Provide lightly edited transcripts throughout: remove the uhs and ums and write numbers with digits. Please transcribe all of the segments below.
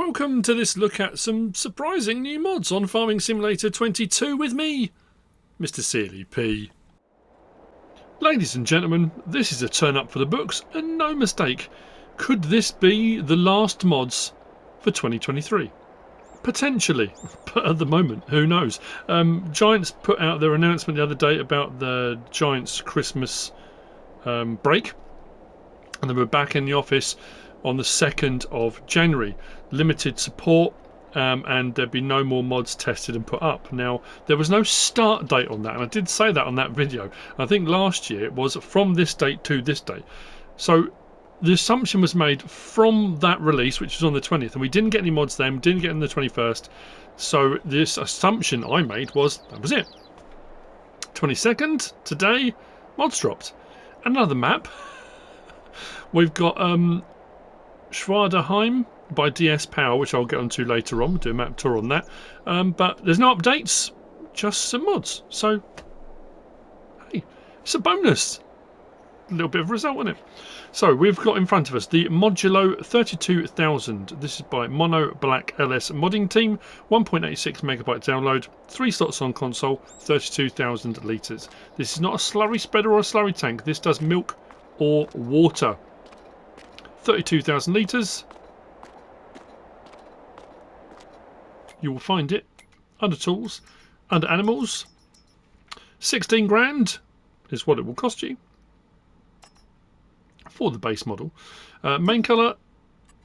Welcome to this look at some surprising new mods on Farming Simulator 22 with me, MrSealyp. Ladies and gentlemen, this is a turn up for the books and no mistake. Could this be the last mods for 2023? Potentially, but at the moment, who knows? Giants put out their announcement the other day about the Giants Christmas break, and they were back in the office on the 2nd of January. Limited support, and there'd be no more mods tested and put up. Now, there was no start date on that, and I did say that on that video. I think last year it was from this date to this date. So the assumption was made from that release, which was on the 20th, and we didn't get any mods then, didn't get them on the 21st. So this assumption I made was that was it. 22nd, today, mods dropped. Another map. We've got Schwaderheim by DS Power, which I'll get onto later on. We'll do a map tour on that. But there's no updates, just some mods. So, hey, it's a bonus. A little bit of a result, isn't it? So, we've got in front of us the Modulo 32000. This is by MonoBlack LS modding team. 1.86 megabyte download. 3 slots on console. 32,000 litres. This is not a slurry spreader or a slurry tank. This does milk or water. 32,000 litres. You will find it under tools, under animals. 16 grand is what it will cost you for the base model. Main colour,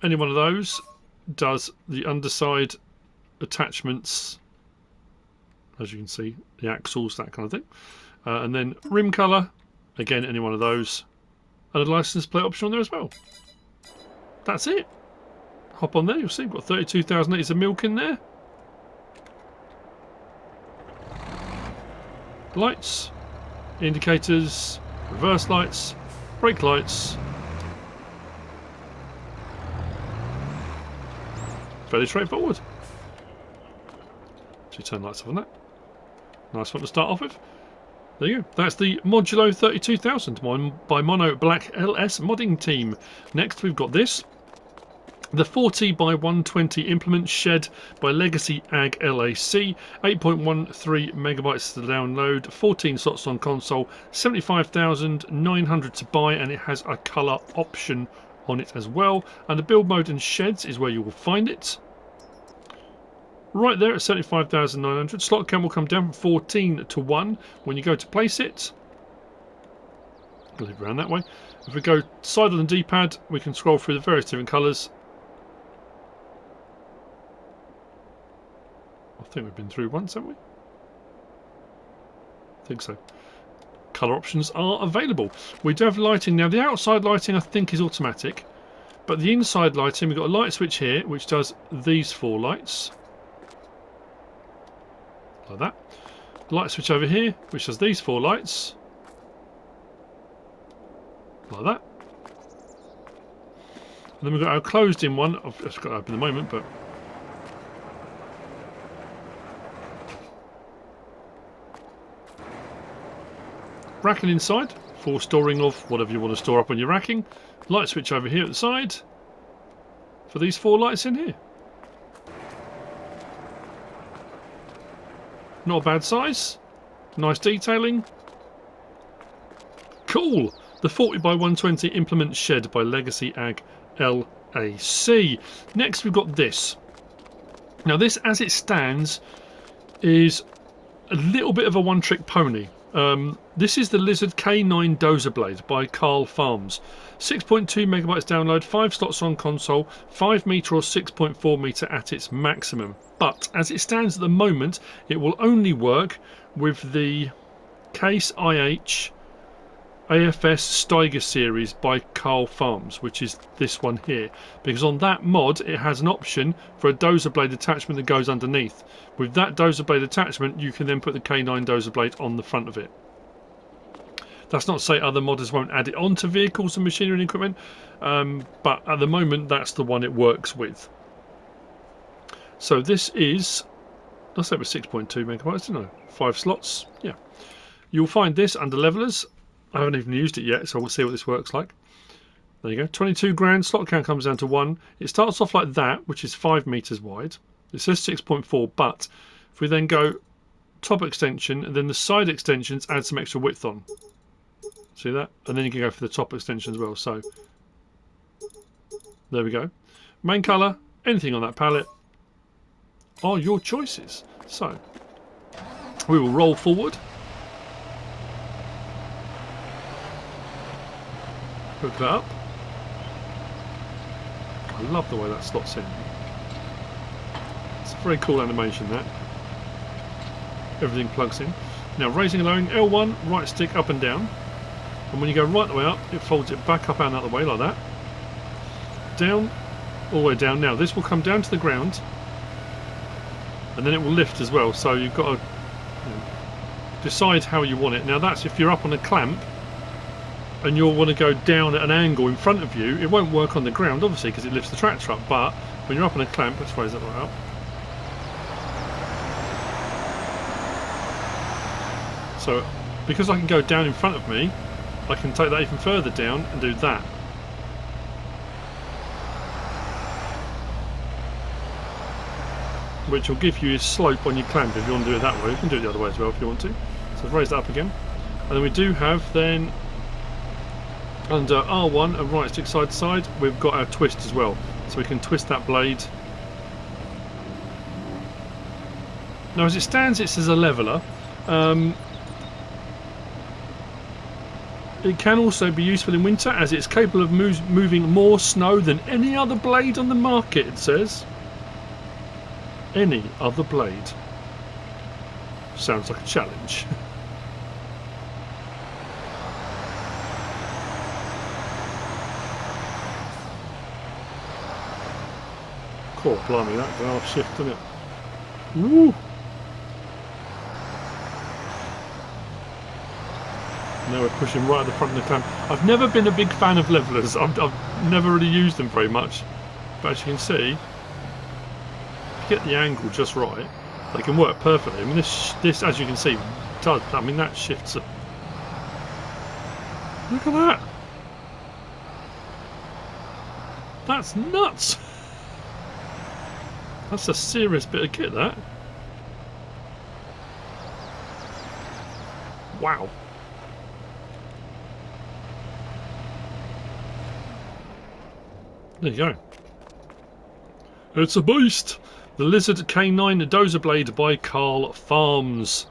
any one of those does the underside attachments, as you can see, the axles, that kind of thing. And then rim colour, again, any one of those, and a license plate option on there as well. That's it. Hop on there, you'll see we've got 32,000 litres of milk in there. Lights, indicators, reverse lights, brake lights. Fairly straightforward. So you turn lights off on that. Nice one to start off with. There you go. That's the Modulo 32000 by MonoBlack LS modding team. Next we've got this. The 40 by 120 implement shed by LegacyAg-LAC, 8.13 megabytes to download, 14 slots on console, 75,900 to buy, and it has a colour option on it as well. And the build mode and sheds is where you will find it. Right there at 75,900. Slot count will come down from 14 to 1 when you go to place it. I'll leave it around that way. If we go side on the D-pad, we can scroll through the various different colours. I think we've been through once, haven't we? I think so. Colour options are available. We do have lighting now. The outside lighting I think is automatic, but the inside lighting, we've got a light switch here which does these 4 lights. Like that. Light switch over here which does these 4 lights. Like that. And then we've got our closed in one. I've just got it open at the moment, but racking inside for storing of whatever you want to store up on your racking. Light switch over here at the side for these 4 lights in here. Not a bad size. Nice detailing. Cool. The 40 by 120 implement shed by LegacyAg-LAC. Next we've got this. Now this as it stands is a little bit of a one-trick pony. This is the Lizard K9 Dozer blade by KarlFarms. 6.2 megabytes download, 5 slots on console, 5 metre or 6.4 metre at its maximum. But as it stands at the moment, it will only work with the Case IH AFS Steiger series by KarlFarms, which is this one here, because on that mod it has an option for a dozer blade attachment that goes underneath. With that dozer blade attachment you can then put the K9 dozer blade on the front of it. That's not to say other modders won't add it onto vehicles and machinery and equipment, but at the moment that's the one it works with. So this is, I said it was 6.2 megabytes, didn't I? 5 slots, yeah. You'll find this under levelers. I haven't even used it yet, so we'll see what this works like. There you go, 22 grand, slot count comes down to 1. It starts off like that, which is 5 meters wide. It says 6.4, but if we then go top extension and then the side extensions add some extra width on. See that? And then you can go for the top extension as well. So there we go. Main colour, anything on that palette are your choices. So we will roll forward. Hook that up. I love the way that slots in. It's a very cool animation, that. Everything plugs in. Now raising and lowering, L1, right stick up and down. And when you go right the way up, it folds it back up and out the way like that. Down, all the way down. Now this will come down to the ground. And then it will lift as well. So you've got to decide how you want it. Now that's if you're up on a clamp and you'll want to go down at an angle in front of you. It won't work on the ground, obviously, because it lifts the tractor up. But when you're up on a clamp, let's raise that right up. So because I can go down in front of me, I can take that even further down and do that. Which will give you a slope on your clamp if you want to do it that way. You can do it the other way as well if you want to. So raise that up again. And then we do have then under R1 and right stick side to side, we've got our twist as well. So we can twist that blade. Now as it stands, it says a leveller. It can also be useful in winter as it's capable of moving more snow than any other blade on the market, it says. Any other blade. Sounds like a challenge. Cool, blimey, that half shift, doesn't it? Woo! Now we're pushing right at the front of the clamp. I've never been a big fan of levelers. I've never really used them very much. But as you can see, if you get the angle just right, they can work perfectly. I mean, this as you can see, does. I mean, that shifts. Look at that. That's nuts. That's a serious bit of kit, that. Wow. There you go. It's a beast! The Lizard K9 Dozer Blade by KarlFarms.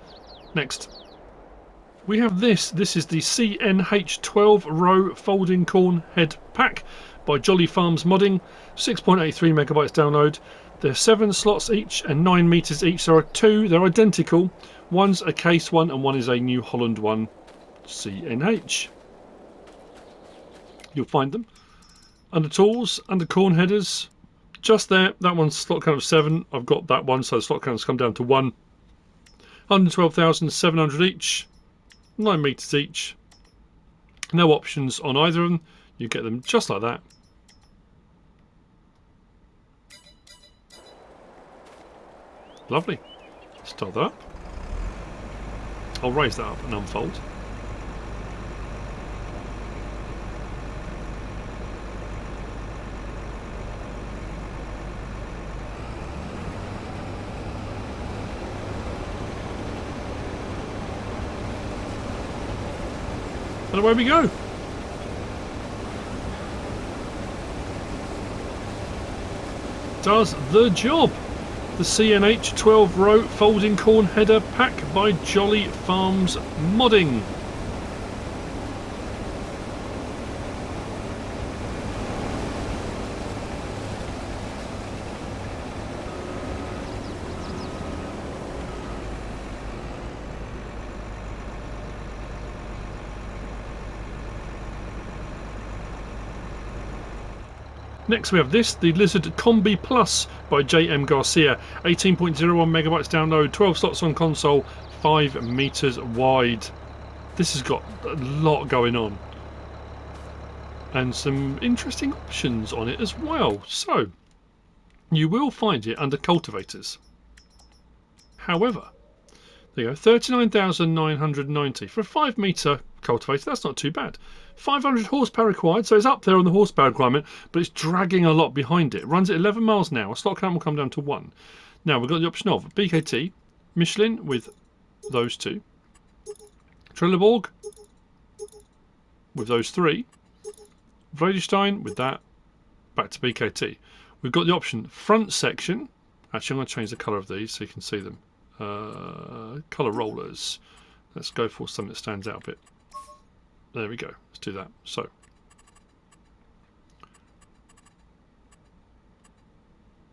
Next. We have this. This is the CNH12 row folding corn head pack by Jolly Farms Modding. 6.83 megabytes download. There are 7 slots each and 9 meters each. There are 2. They're identical. One's a case one and one is a New Holland one. CNH. You'll find them under tools, under corn headers, just there. That one's slot count of 7. I've got that one, so the slot count has come down to 1. 112,700 each, 9 meters each. No options on either of them. You get them just like that. Lovely. Start that up. I'll raise that up and unfold. And away we go. Does the job. The CNH 12 row folding corn header pack by Jolly Farms Modding. Next we have this, the Lizard COMBI Plus by JmGarcia. 18.01 megabytes download, 12 slots on console, 5 meters wide. This has got a lot going on. And some interesting options on it as well. So, you will find it under cultivators. However, There you go, 39,990 for a 5 metre cultivator. That's not too bad. 500 horsepower required, so it's up there on the horsepower requirement, but it's dragging a lot behind it. It runs at 11 miles an hour. Stock count will come down to 1. Now we've got the option of BKT, Michelin with those 2, Trelleborg with those 3, Vredestein with that, back to BKT. We've got the option front section. Actually, I'm going to change the colour of these so you can see them. Colour rollers. Let's go for something that stands out a bit. There we go. Let's do that. So, there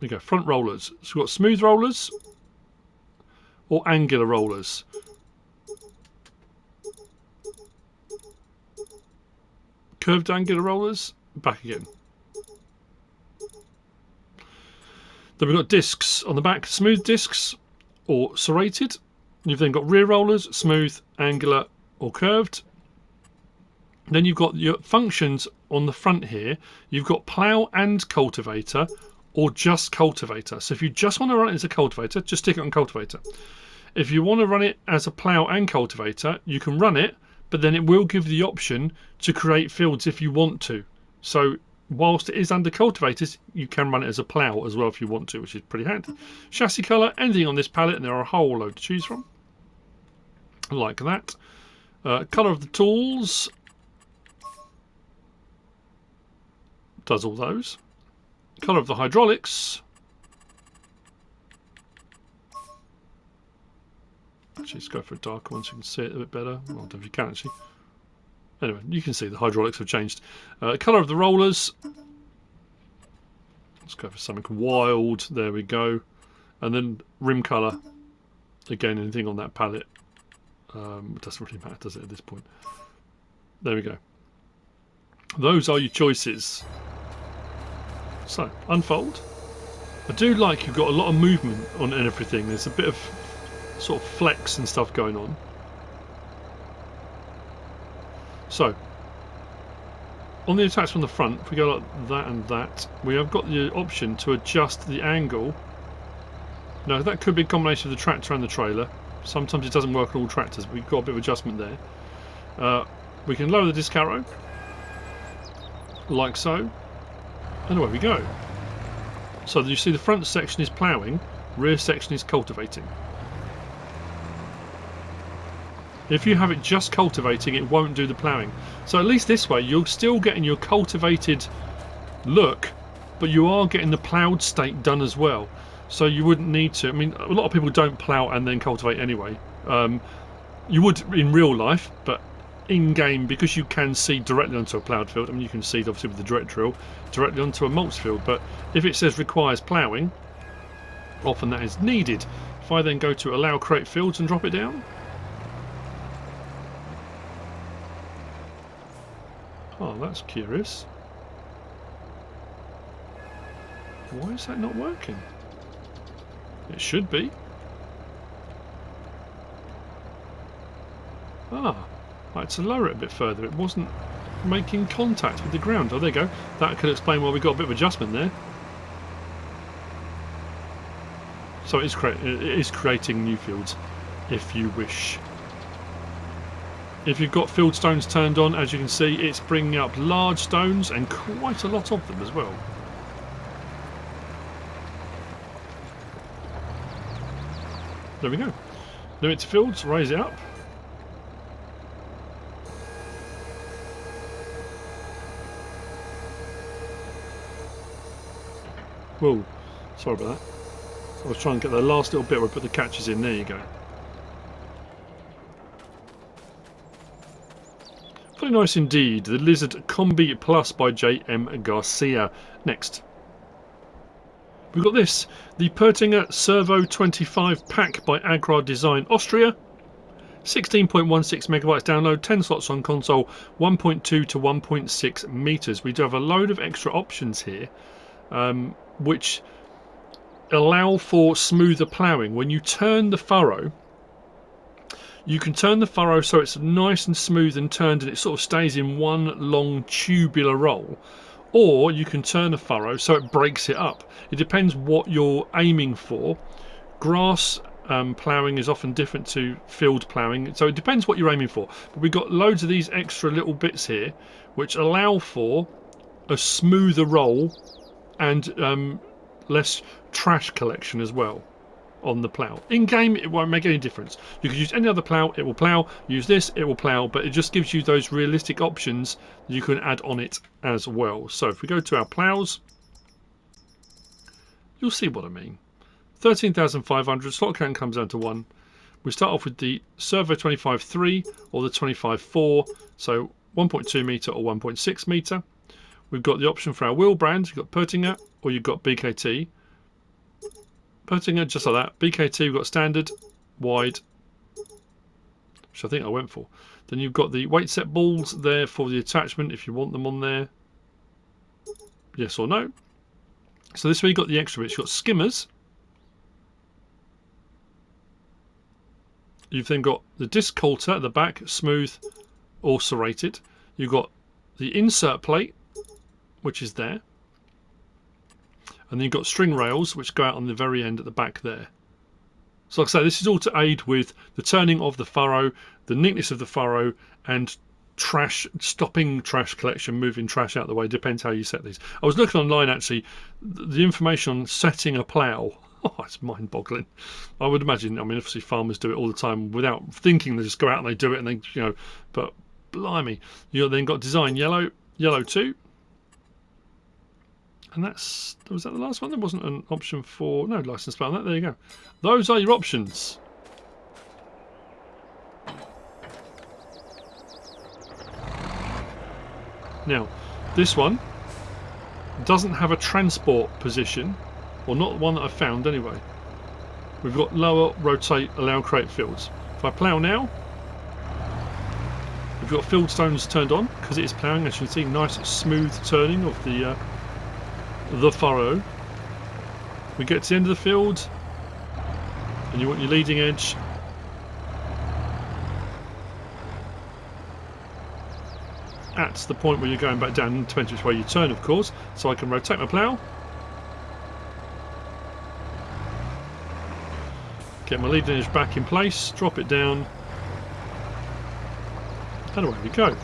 we go. Front rollers. So we've got smooth rollers or angular rollers. Curved angular rollers. Back again. Then we've got discs on the back. Smooth discs or serrated. You've then got rear rollers, smooth, angular or curved. Then you've got your functions on the front here. You've got plough and cultivator or just cultivator. So if you just want to run it as a cultivator, just stick it on cultivator. If you want to run it as a plough and cultivator, you can run it, but then it will give you the option to create fields if you want to. So whilst it is under cultivators, you can run it as a plough as well if you want to, which is pretty handy. Chassis colour, anything on this palette, and there are a whole load to choose from. Like that. Colour of the tools. Does all those. Colour of the hydraulics. Actually, let's go for a darker one so you can see it a bit better. Well, I don't know if you can actually. Anyway, you can see the hydraulics have changed. Colour of the rollers. Let's go for something wild. There we go. And then rim colour. Again, anything on that palette. It doesn't really matter, does it, at this point? There we go. Those are your choices. So, unfold. I do like you've got a lot of movement on everything. There's a bit of sort of flex and stuff going on. So, on the attachment on the front, if we go like that and that, we have got the option to adjust the angle. Now, that could be a combination of the tractor and the trailer. Sometimes it doesn't work on all tractors, but we've got a bit of adjustment there. We can lower the disc arrow, like so, and away we go. So you see the front section is ploughing, rear section is cultivating. If you have it just cultivating, it won't do the ploughing. So at least this way, you're still getting your cultivated look, but you are getting the ploughed state done as well. So you wouldn't need to. I mean, a lot of people don't plough and then cultivate anyway. You would in real life, but in game, because you can seed directly onto a ploughed field. I mean, you can seed obviously with the direct drill directly onto a mulch field. But if it says requires ploughing, often that is needed. If I then go to allow create fields and drop it down. Oh, that's curious. Why is that not working? It should be. Ah, I had to lower it a bit further. It wasn't making contact with the ground. Oh, there you go. That could explain why we got a bit of adjustment there. So it is creating new fields, if you wish. If you've got field stones turned on, as you can see, it's bringing up large stones and quite a lot of them as well. There we go. Limit to fields, raise it up. Whoa, sorry about that. I was trying to get the last little bit where I put the catches in. There you go. Very nice indeed. The Lizard COMBI Plus by JmGarcia. Next. We've got this, the Pöttinger Servo 25 pack by AgrarDesignAustria. 16.16 megabytes download, 10 slots on console, 1.2 to 1.6 meters. We do have a load of extra options here, which allow for smoother ploughing. When you turn the furrow, you can turn the furrow so it's nice and smooth and turned, and it sort of stays in one long tubular roll. Or you can turn a furrow so it breaks it up. It depends what you're aiming for. Grass ploughing is often different to field ploughing, so it depends what you're aiming for. But we've got loads of these extra little bits here which allow for a smoother roll and less trash collection as well on the plough. In game it won't make any difference. You could use any other plough, it will plough. Use this, it will plough, but it just gives you those realistic options that you can add on it as well. So if we go to our ploughs, you'll see what I mean. 13,500, slot count comes down to 1. We start off with the Servo 25.3 or the 25.4, so 1.2 metre or 1.6 metre. We've got the option for our wheel brand. You've got Pöttinger or you've got BKT. Pöttinger, just like that. BKT, we've got standard, wide, which I think I went for. Then you've got the weight set balls there for the attachment if you want them on there. Yes or no. So this is where you've got the extra bits. You've got skimmers. You've then got the disc coulter at the back, smooth or serrated. You've got the insert plate, which is there. And then you've got string rails, which go out on the very end at the back there. So like I say, this is all to aid with the turning of the furrow, the neatness of the furrow, and stopping trash collection, moving trash out of the way. Depends how you set these. I was looking online actually, the information on setting a plough. Oh, it's mind-boggling. I would imagine, I mean, obviously farmers do it all the time without thinking. They just go out and they do it, and they, you know, but blimey. You've then got design yellow 2. And was that the last one? There wasn't an option for, no license plate on that. There you go. Those are your options. Now, this one doesn't have a transport position, or not one that I found anyway. We've got lower, rotate, allow, create fields. If I plough now, we've got field stones turned on because it is ploughing. As you can see, nice smooth turning of the furrow. We get to the end of the field, and you want your leading edge. At the point where you're going back down, depends which way you turn, of course. So I can rotate my plough. Get my leading edge back in place, drop it down, and away we go.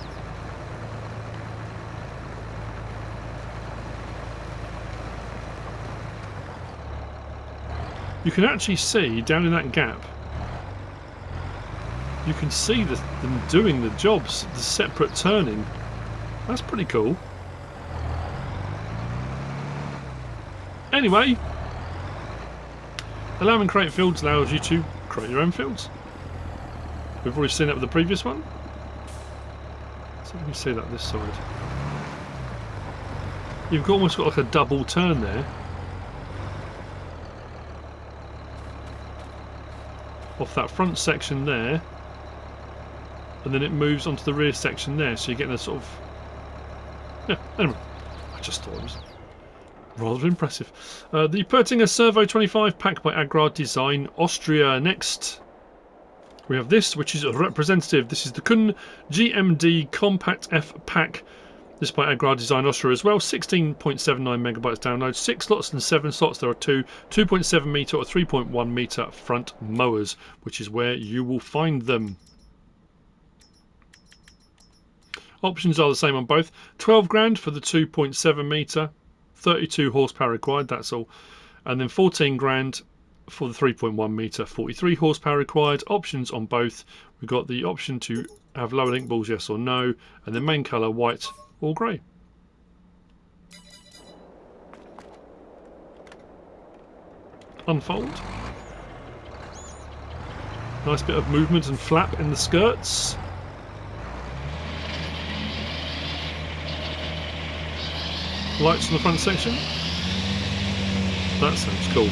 You can actually see down in that gap, you can see them doing the jobs, the separate turning. That's pretty cool. Anyway, allow and create fields allows you to create your own fields. We've already seen that with the previous one. So let me see that this side. You've almost got like a double turn there. Off that front section there. And then it moves onto the rear section there. So you're getting a sort of... Yeah, anyway. I just thought it was rather impressive. The Pöttinger Servo 25 pack by AgrarDesignAustria. Next, we have this, which is a representative. This is the Kuhn GMD Compact F pack. This by AgrarDesignAustria as well. 16.79 megabytes download. 6 slots and 7 slots. There are 2.7 metre or 3.1 metre front mowers, which is where you will find them. Options are the same on both. 12 grand for the 2.7 metre. 32 horsepower required, that's all. And then 14 grand for the 3.1 metre, 43 horsepower required. Options on both. We've got the option to have lower link balls, yes or no, and the main colour white or grey. Unfold. Nice bit of movement and flap in the skirts. Lights in the front section. That sounds cool.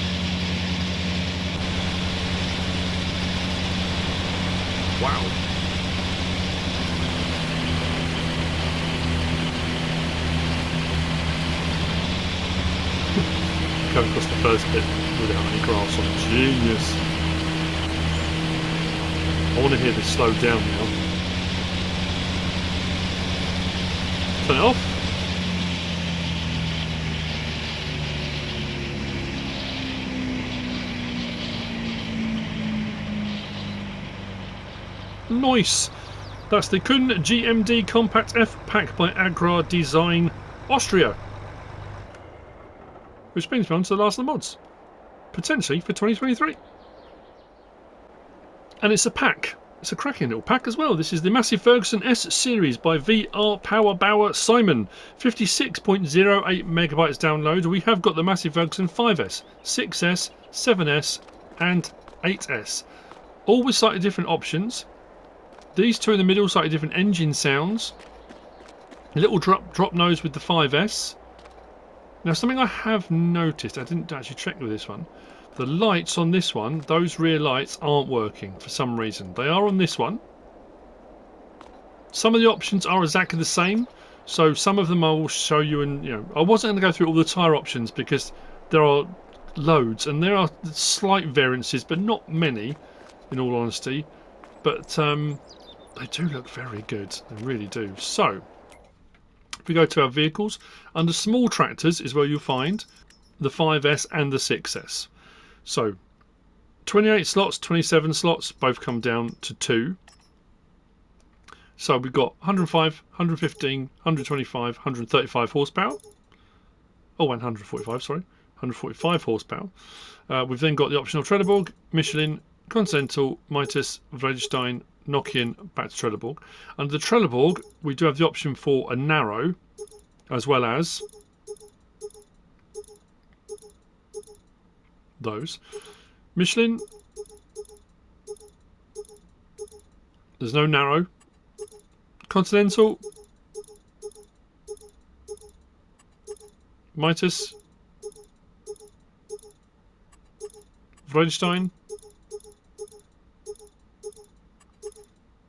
Wow. Going across the first bit without any grass on. Genius. I want to hear this slow down now. Turn it off. Nice. That's the Kuhn GMD Compact F pack by AgrarDesignAustria. Which brings me on to the last of the mods. Potentially for 2023. And it's a pack. It's a cracking little pack as well. This is the Massey Ferguson S series by VR Power Bower Simon. 56.08 megabytes download. We have got the Massey Ferguson 5S, 6S, 7S and 8S. All with slightly different options. These two in the middle, slightly different engine sounds. A little drop nose with the 5S. Now something I have noticed, I didn't actually check with this one. The lights on this one, those rear lights aren't working for some reason. They are on this one. Some of the options are exactly the same. So some of them I will show you, and I wasn't going to go through all the tyre options because there are loads and there are slight variances, but not many, in all honesty. But they do look very good. They really do. So if we go to our vehicles, under small tractors is where you'll find the 5S and the 6S. So 28 slots, 27 slots, both come down to 2. So we've got 105, 115, 125, 135 horsepower. Oh, and 145, sorry. 145 horsepower. We've then got the optional Trelleborg, Michelin, Continental, Mitas, Vredestein, Nokian, back to Trelleborg. Under the Trelleborg, we do have the option for a narrow, as well as those. Michelin, there's no narrow. Continental, Mitas, Vredestein,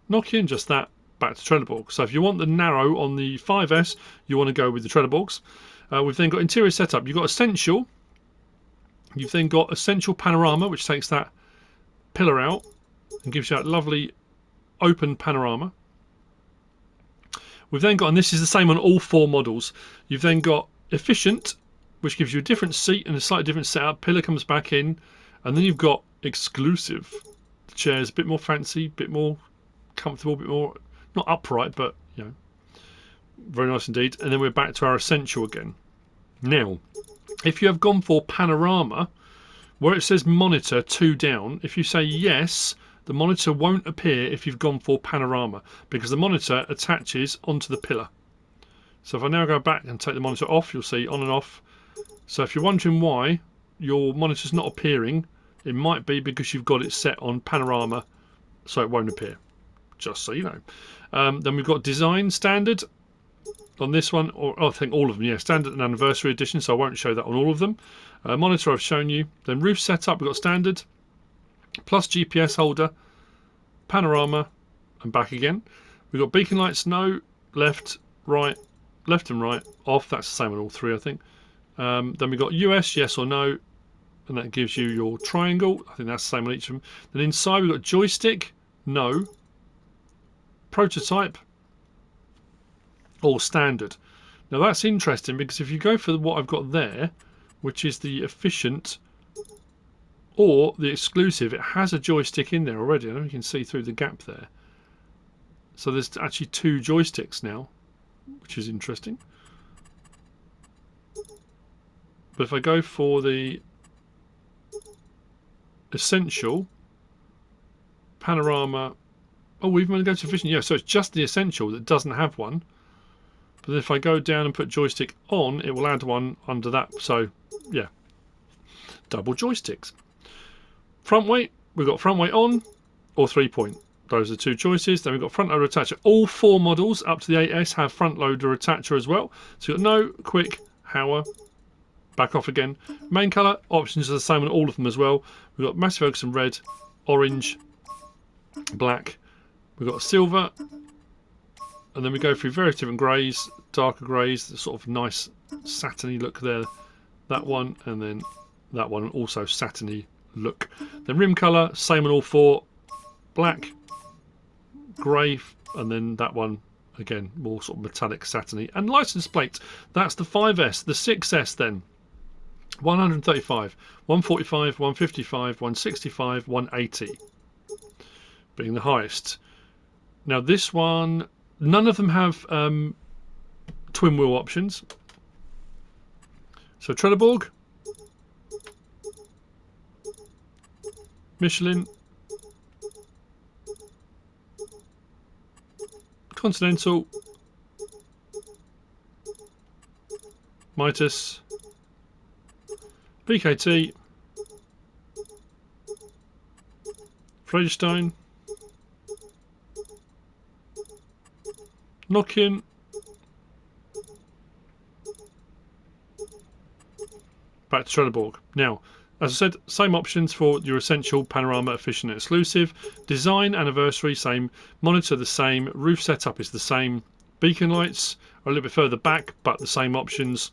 Nokian, just that, back to Trelleborg. So if you want the narrow on the 5S, you want to go with the Trelleborgs. We've then got interior setup. You've got Essential. You've then got Essential Panorama, which takes that pillar out and gives you that lovely open panorama. We've then got, and this is the same on all 4 models, you've then got Efficient, which gives you a different seat and a slightly different setup. Pillar comes back in, and then you've got Exclusive. The chair's a bit more fancy, a bit more comfortable, a bit more, not upright, but very nice indeed. And then we're back to our Essential again. Now, if you have gone for Panorama, where it says Monitor 2 down, if you say yes, the monitor won't appear if you've gone for Panorama, because the monitor attaches onto the pillar. So if I now go back and take the monitor off, you'll see on and off. So if you're wondering why your monitor's not appearing, it might be because you've got it set on Panorama, so it won't appear. Just so you know. Then we've got Design Standard on this one, or I think all of them, yeah, Standard and Anniversary Edition, so I won't show that on all of them. Monitor I've shown you. Then Roof Setup, we've got Standard, plus GPS holder, Panorama, and back again. We've got Beacon Lights, no, left, right, left and right, off. That's the same on all 3, I think. Then we've got US, yes or no, and that gives you your triangle. I think that's the same on each of them. Then inside we've got Joystick, no, Prototype, or Standard. Now that's interesting, because if you go for what I've got there, which is the Efficient or the Exclusive, it has a joystick in there already. I don't know if you can see through the gap there. So there's actually 2 joysticks now, which is interesting. But if I go for the Essential, Panorama, oh, we've going to go to Efficient, yeah, so it's just the Essential that doesn't have one. But if I go down and put joystick on, it will add one under that. So, yeah, double joysticks. Front weight, we've got front weight on or 3-point. Those are 2 choices. Then we've got front loader attacher. All 4 models up to the 8S have front loader attacher as well. So you've got no, quick, Hauer, back off again. Main colour options are the same on all of them as well. We've got Massey Ferguson red, orange, black. We've got silver. And then we go through various different greys, darker greys, the sort of nice satiny look there. That one, and then that one, also satiny look. Then rim colour, same on all 4. Black, grey, and then that one, again, more sort of metallic satiny. And license plate, that's the 5S. The 6S then, 135, 145, 155, 165, 180 being the highest. Now this one, none of them have twin wheel options. So Trelleborg, Michelin, Continental, Mitas, BKT, Freudenstein, Nokian, back to Trelleborg. Now, as I said, same options for your essential, panorama, efficient and exclusive. Design, anniversary, same. Monitor, the same. Roof setup is the same. Beacon lights are a little bit further back, but the same options.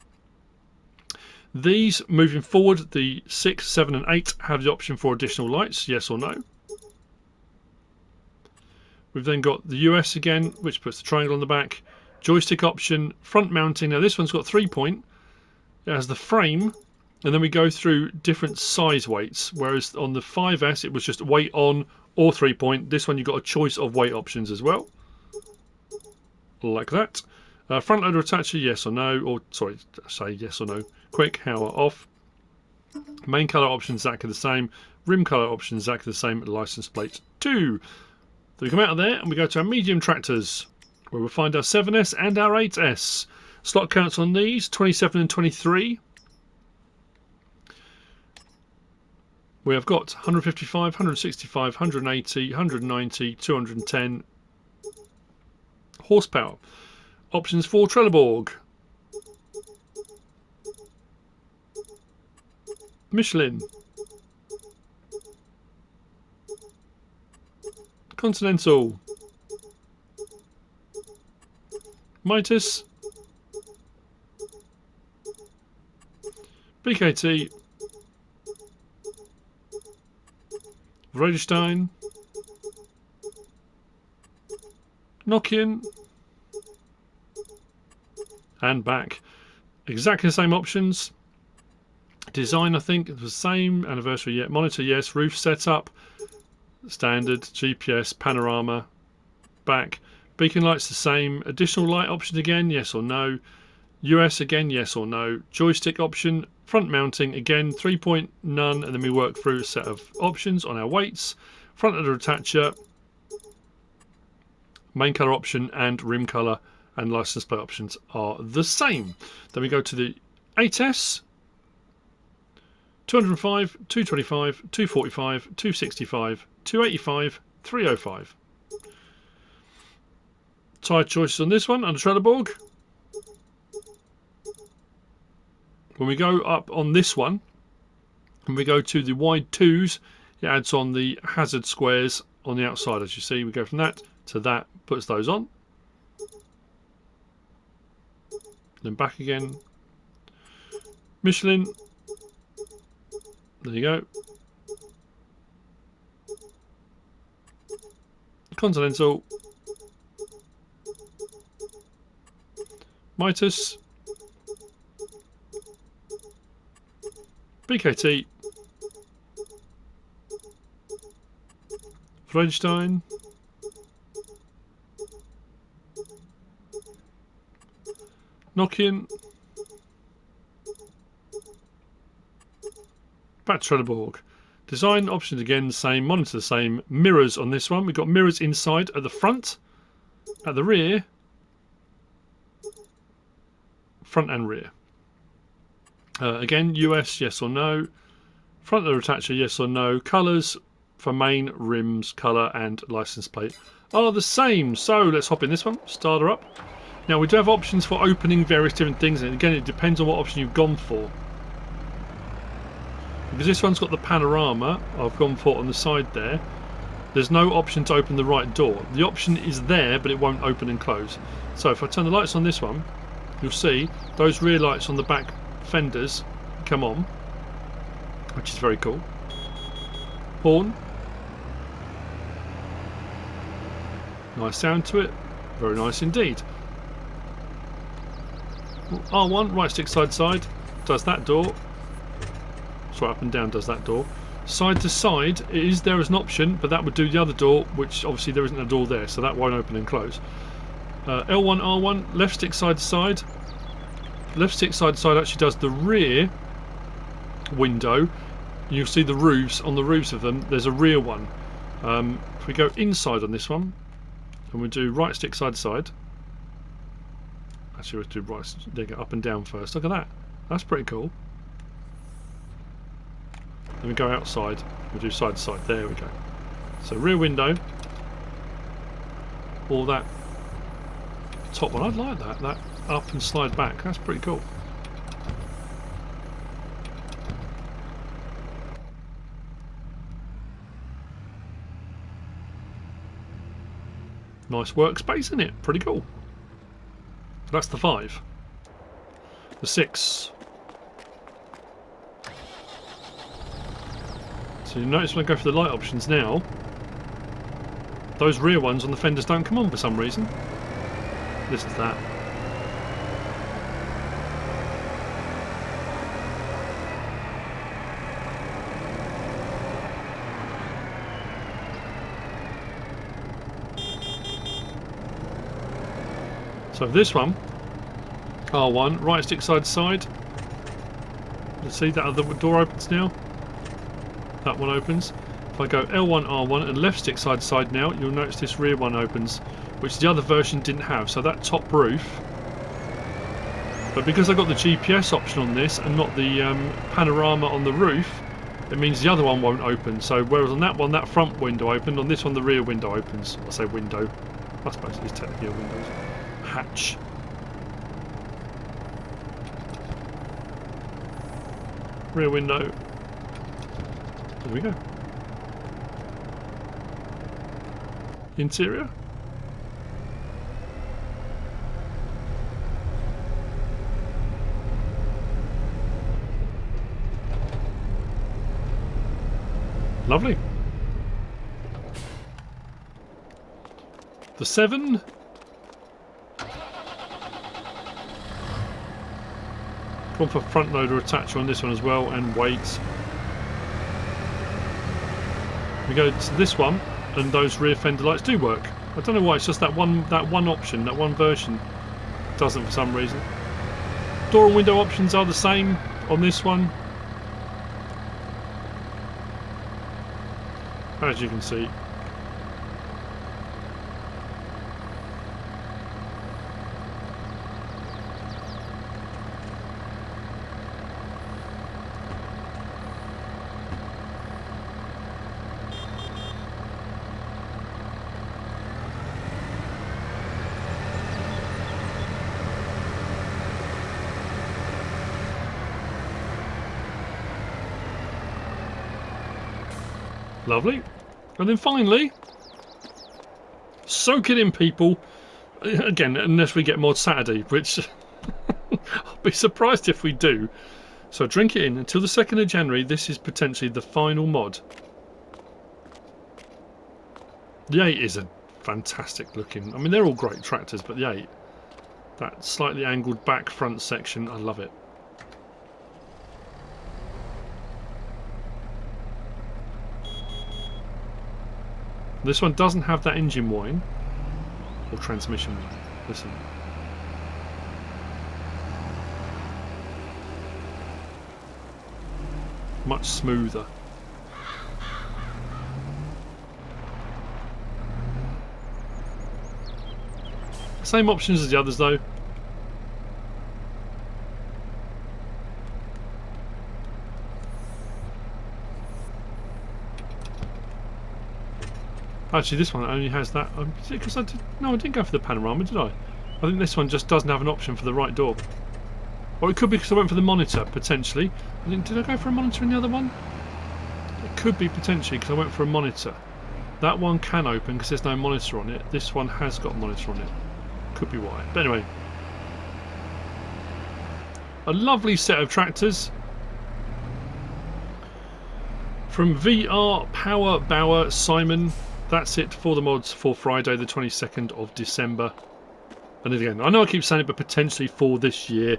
These, moving forward, the 6, 7 and 8 have the option for additional lights, yes or no. We've then got the US again, which puts the triangle on the back. Joystick option, front mounting. Now this one's got 3-point. It has the frame. And then we go through different size weights, whereas on the 5S it was just weight on or 3-point. This one you've got a choice of weight options as well, like that. Front loader attacher, yes or no, or sorry, say yes or no. Quick, how off. Main colour options exactly the same. Rim colour options exactly the same. License plate 2. So we come out of there and we go to our medium tractors, where we'll find our 7S and our 8S. Slot counts on these, 27 and 23. We have got 155, 165, 180, 190, 210 horsepower. Options for Trelleborg, Michelin, Continental, Mitas, BKT, Freudenstein, Nokian, and back. Exactly the same options. Design, I think, it was the same. Anniversary, yeah. Monitor, yes. Roof setup, standard. GPS, panorama, back. Beacon lights, the same. Additional light option again, yes or no. US again, yes or no. Joystick option, front mounting again, 3-point, none, and then we work through a set of options on our weights. Front loader attacher, main colour option and rim colour and license plate options are the same. Then we go to the 8S, 205, 225, 245, 265, 285, 305. Tyre choices on this one under Trelleborg. When we go up on this one, and we go to the wide 2s, it adds on the hazard squares on the outside. As you see, we go from that to that, puts those on. Then back again. Michelin. There you go. Continental. Mitas. BKT, Freudenstein, Nokian, back to Trelleborg. Design options again, same. Monitor the same. Mirrors on this one. We've got mirrors inside at the front, at the rear, front and rear. Again, US, yes or no. Front loader attacher, yes or no. Colours for main, rims, colour and license plate are the same. So let's hop in this one, start her up. Now we do have options for opening various different things, and again it depends on what option you've gone for. Because this one's got the panorama, I've gone for on the side there. There's no option to open the right door. The option is there, but it won't open and close. So if I turn the lights on this one, you'll see those rear lights on the back fenders come on, which is very cool. Horn, nice sound to it, very nice indeed. R1, right stick side side, does that door. Swipe up and down does that door. Side to side, it is there as an option, but that would do the other door, which obviously there isn't a door there, so that won't open and close. L1, R1, left stick side to side. Left stick side to side actually does the rear window. You'll see the roofs, on the roofs of them, there's a rear one. If we go inside on this one, and we do right stick side to side. Actually, let's do right stick up and down first. Look at that. That's pretty cool. Then we go outside, we do side to side. There we go. So rear window, or that top one. I'd like that. That up and slide back. That's pretty cool. Nice workspace, isn't it? Pretty cool. That's the 5. The 6. So you notice when I go for the light options now, those rear ones on the fenders don't come on for some reason. This is that. So this one, R1, right stick side to side. Let's see that other door opens now. That one opens. If I go L1, R1 and left stick side to side now, you'll notice this rear one opens, which the other version didn't have. So that top roof. But because I got the GPS option on this and not the panorama on the roof, it means the other one won't open. So whereas on that one, that front window opened, on this one the rear window opens. I say window. I suppose it is technically a window. Hatch. Rear window. There we go. Interior. Lovely. The 7. Gone for front loader attacher on this one as well, and weights. We go to this one, and those rear fender lights do work. I don't know why. It's just that one option, that one version doesn't for some reason. Door and window options are the same on this one, as you can see. Lovely. And then finally, soak it in, people. Again, unless we get Mod Saturday, which I'll be surprised if we do. So drink it in until the 2nd of January. This is potentially the final mod. The 8 is a fantastic looking. I mean, they're all great tractors, but the 8, that slightly angled back front section, I love it. This one doesn't have that engine whine or transmission whine. Listen. Much smoother. Same options as the others though. Actually, this one only has that. Because I didn't go for the panorama, did I? I think this one just doesn't have an option for the right door. Or it could be because I went for the monitor, potentially. Did I go for a monitor in the other one? It could be potentially because I went for a monitor. That one can open because there's no monitor on it. This one has got a monitor on it. Could be why. But anyway. A lovely set of tractors. From VR Power Bauer Simon. That's it for the mods for Friday the 22nd of December. And again, I know I keep saying it, but potentially for this year.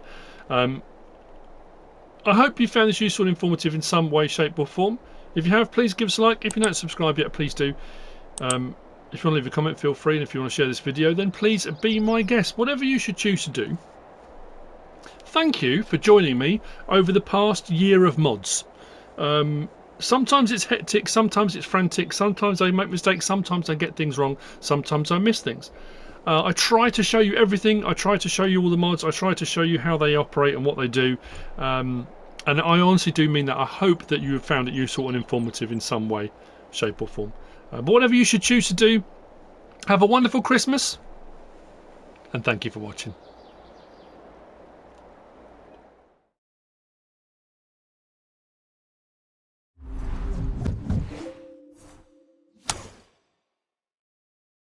I hope you found this useful and informative in some way, shape or form. If you have, please give us a like. If you don't subscribe yet, please do. If you want to leave a comment, feel free. And if you want to share this video, then please be my guest. Whatever you should choose to do. Thank you for joining me over the past year of mods. Sometimes it's hectic, sometimes it's frantic, sometimes I make mistakes, sometimes I get things wrong, sometimes I miss things. I try to show you everything. I try to show you all the mods. I try to show you how they operate and what they do. And I honestly do mean that. I hope that you have found it useful and informative in some way, shape or form. But whatever you should choose to do, have a wonderful Christmas. And thank you for watching.